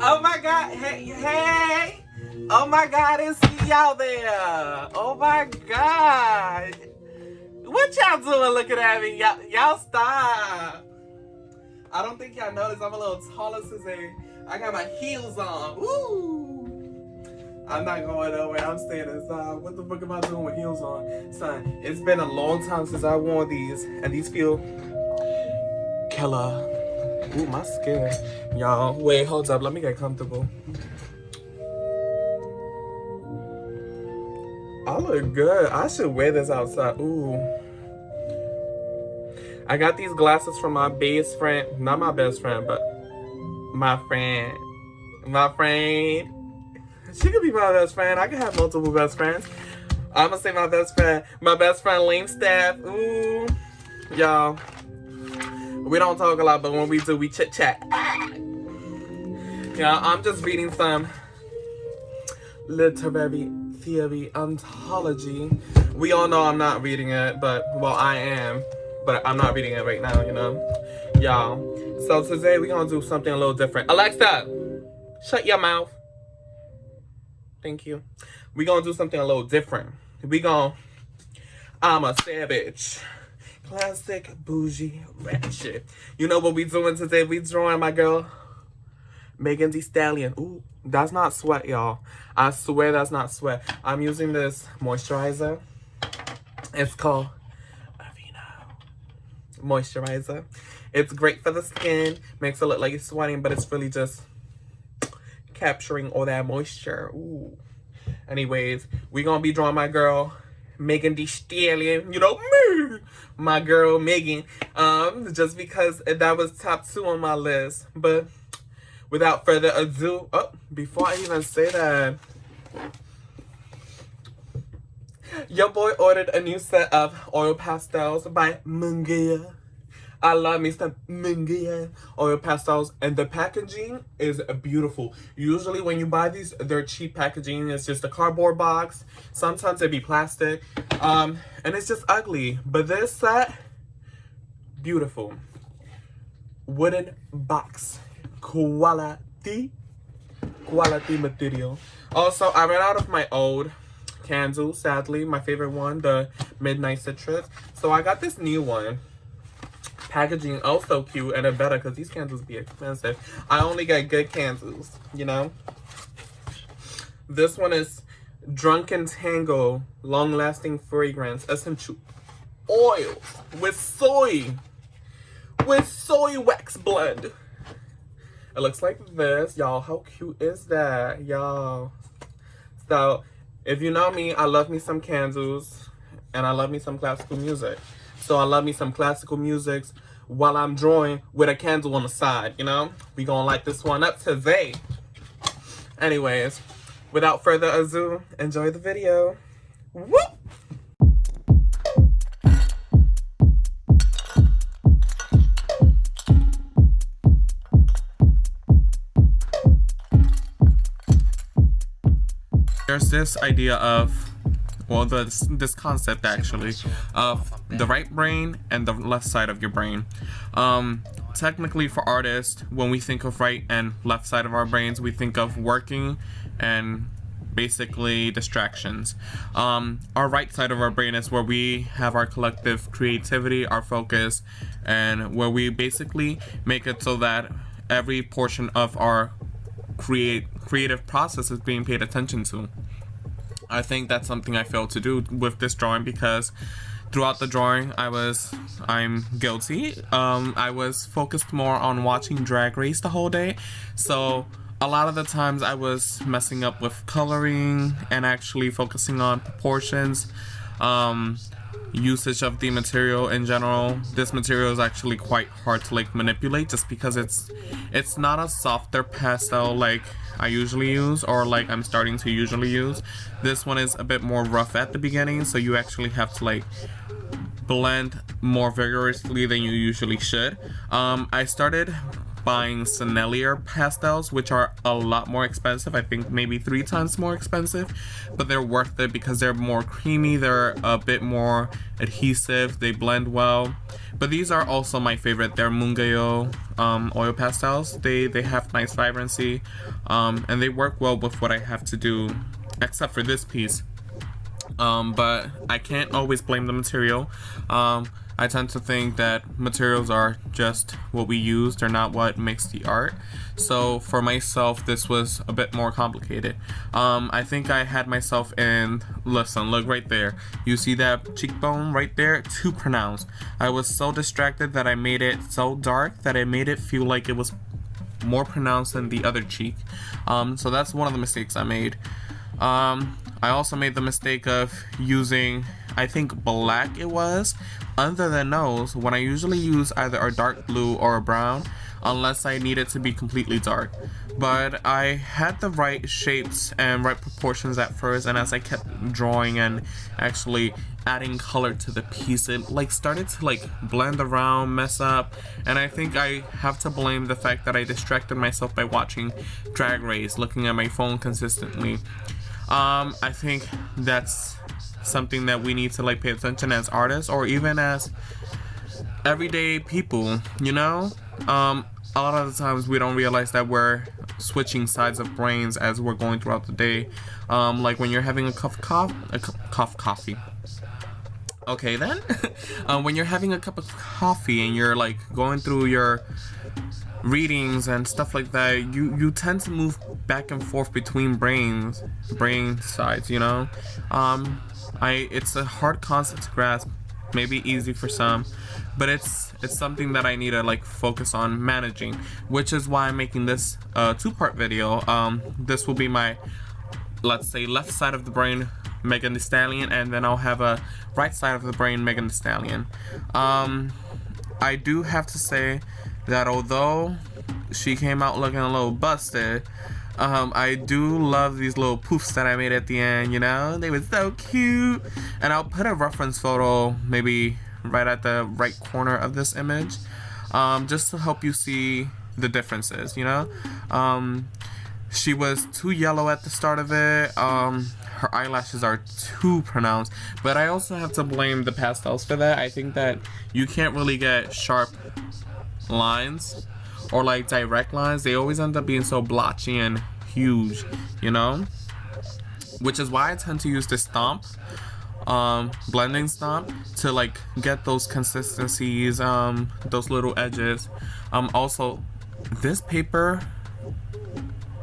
Oh my God. Hey, hey. Oh my God, it's y'all there. Oh my God. What y'all doing looking at me? Y'all stop. I don't think y'all noticed I'm a little taller today. I got my heels on. Woo! I'm not going nowhere. I'm staying inside. What the fuck am I doing with heels on? Son, it's been a long time since I wore these. And these feel killer. Ooh, my skin. Y'all, wait, hold up. Let me get comfortable. I look good. I should wear this outside. Ooh. I got these glasses from my best friend. Not my best friend, but my friend. My friend. She could be my best friend. I could have multiple best friends. I'm gonna say my best friend. My best friend, Lane Staff. Ooh. Y'all. We don't talk a lot, but when we do, we chit chat. Yeah, I'm just reading some literary theory ontology. We all know I'm not reading it, but, well, I am. But I'm not reading it right now, you know? Y'all. So today we're gonna do something a little different. Alexa, shut your mouth. Thank you. We're gonna do something a little different. I'm a savage. Classic, bougie, ratchet. You know what we doing today? We drawing my girl, Megan Thee Stallion. Ooh, that's not sweat, y'all. I swear that's not sweat. I'm using this moisturizer. It's called moisturizer. It's great for the skin. Makes it look like it's sweating, but it's really just capturing all that moisture. Ooh. Anyways, we gonna be drawing my girl Megan Thee Stallion. You know me, my girl Megan. Just because that was top 2 on my list. But without further ado, before I even say that, your boy ordered a new set of oil pastels by Mungyo. I love me some Mungyo oil pastels, and the packaging is beautiful. Usually when you buy these, they're cheap packaging. It's just a cardboard box. Sometimes it'd be plastic, and it's just ugly. But this set, beautiful. Wooden box, quality material. Also, I ran out of my old candle, sadly. My favorite one, the Midnight Citrus. So I got this new one. Packaging also cute, and it better because these candles be expensive. I only get good candles, you know. This one is Drunken Tango Long Lasting Fragrance Essential Oils with soy wax blend. It looks like this, y'all. How cute is that, y'all? So if you know me, I love me some candles, and I love me some classical music. So I love me some classical music while I'm drawing with a candle on the side, you know? We gonna light this one up today. Anyways, without further ado, enjoy the video. Whoop! There's this idea of, well, this concept actually of the right brain and the left side of your brain. Technically, for artists, when we think of right and left side of our brains, we think of working and basically distractions. Our right side of our brain is where we have our collective creativity, our focus, and where we basically make it so that every portion of our creative process is being paid attention to. I think that's something I failed to do with this drawing, because throughout the drawing I'm guilty. I was focused more on watching Drag Race the whole day, so a lot of the times I was messing up with coloring and actually focusing on proportions, usage of the material in general. This material is actually quite hard to manipulate, just because it's not a softer pastel like I usually use, or like I'm starting to usually use. This one is a bit more rough at the beginning, so you actually have to blend more vigorously than you usually should. I started buying Sennelier pastels, which are a lot more expensive. I think maybe 3 times more expensive, but they're worth it because they're more creamy, they're a bit more adhesive, they blend well. But these are also my favorite. They're Mungyo oil pastels. They have nice vibrancy, and they work well with what I have to do, except for this piece. But I can't always blame the material. I tend to think that materials are just what we use, they're not what makes the art. So for myself, this was a bit more complicated. I think I had myself in, listen, look right there. You see that cheekbone right there? Too pronounced. I was so distracted that I made it so dark that it made it feel like it was more pronounced than the other cheek. So that's one of the mistakes I made. I also made the mistake of using, I think black it was, under the nose when I usually use either a dark blue or a brown, unless I need it to be completely dark. But I had the right shapes and right proportions at first, and as I kept drawing and actually adding color to the piece, it like started to like blend around, mess up, and I think I have to blame the fact that I distracted myself by watching Drag Race, looking at my phone consistently. I think that's something that we need to like pay attention as artists, or even as everyday people, you know? A lot of the times we don't realize that we're switching sides of brains as we're going throughout the day. Like when you're having a cup of coffee. Okay then. When you're having a cup of coffee and you're like going through your readings and stuff like that, you tend to move back and forth between brain sides, you know. It's a hard concept to grasp, maybe easy for some, but it's something that I need to like focus on managing, which is why I'm making this 2-part video. This will be my, let's say, left side of the brain Megan Thee Stallion, and then I'll have a right side of the brain Megan Thee Stallion. I do have to say that although she came out looking a little busted, I do love these little poofs that I made at the end, you know? They were so cute. And I'll put a reference photo maybe right at the right corner of this image, just to help you see the differences, you know? She was too yellow at the start of it. Her eyelashes are too pronounced, but I also have to blame the pastels for that. I think that you can't really get sharp lines or like direct lines. They always end up being so blotchy and huge, you know, which is why I tend to use the stomp, blending stomp, to like get those consistencies, those little edges. Also, this paper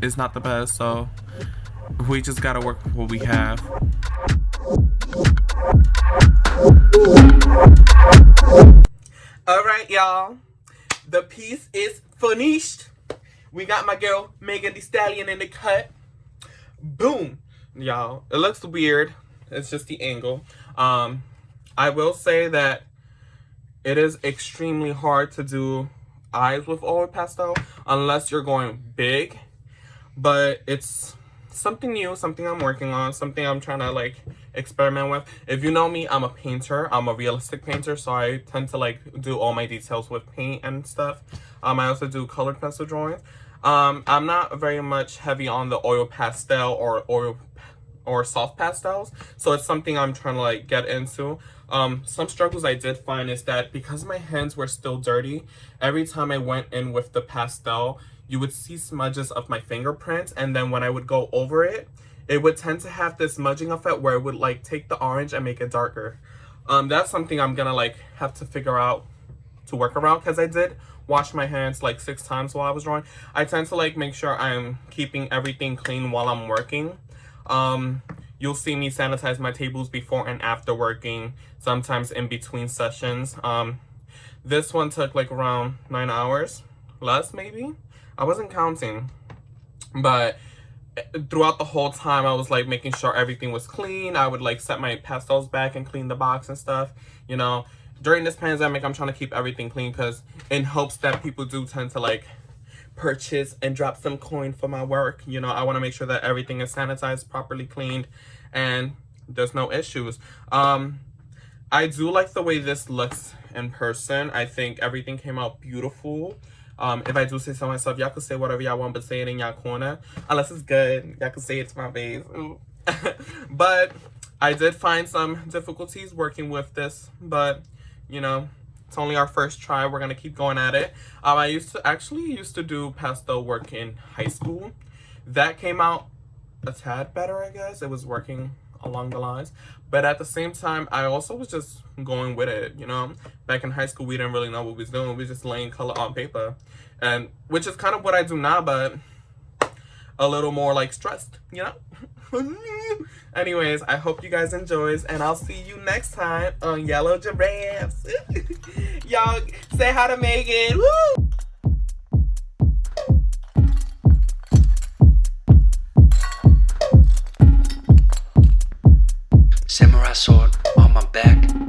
is not the best, so we just gotta work with what we have. Alright, y'all, the piece is finished. We got my girl Megan Thee Stallion in the cut. Boom. Y'all, it looks weird. It's just the angle. I will say that it is extremely hard to do eyes with oil pastel unless you're going big. But it's something new, something I'm working on, something I'm trying to like experiment with. If you know me, I'm a painter. I'm a realistic painter, so I tend to like do all my details with paint and stuff. I also do colored pencil drawings. I'm not very much heavy on the oil pastel or soft pastels, so it's something I'm trying to like get into. Some struggles I did find is that because my hands were still dirty, every time I went in with the pastel, you would see smudges of my fingerprints, and then when I would go over it, it would tend to have this smudging effect where it would like take the orange and make it darker. That's something I'm gonna like have to figure out to work around, because I did wash my hands like 6 times while I was drawing. I tend to like make sure I'm keeping everything clean while I'm working. You'll see me sanitize my tables before and after working, sometimes in between sessions. This one took like around 9 hours, less maybe. I wasn't counting, but throughout the whole time I was like making sure everything was clean. I would like set my pastels back and clean the box and stuff, you know. During this pandemic, I'm trying to keep everything clean, because in hopes that people do tend to like purchase and drop some coin for my work, you know, I want to make sure that everything is sanitized, properly cleaned, and there's no issues. I do like the way this looks in person. I think everything came out beautiful. If I do say so myself, y'all can say whatever y'all want, but say it in y'all corner. Unless it's good, y'all can say it to my face. But I did find some difficulties working with this, but you know, it's only our first try. We're gonna keep going at it. I used to do pastel work in high school. That came out a tad better, I guess. It was working along the lines, but at the same time, I also was just going with it. You know, back in high school, we didn't really know what we was doing. We was just laying color on paper, and which is kind of what I do now, but a little more like stressed. You know. Anyways, I hope you guys enjoys, and I'll see you next time on Yellow Giraffes. Y'all say hi to Megan. Woo! Samurai sword on my back.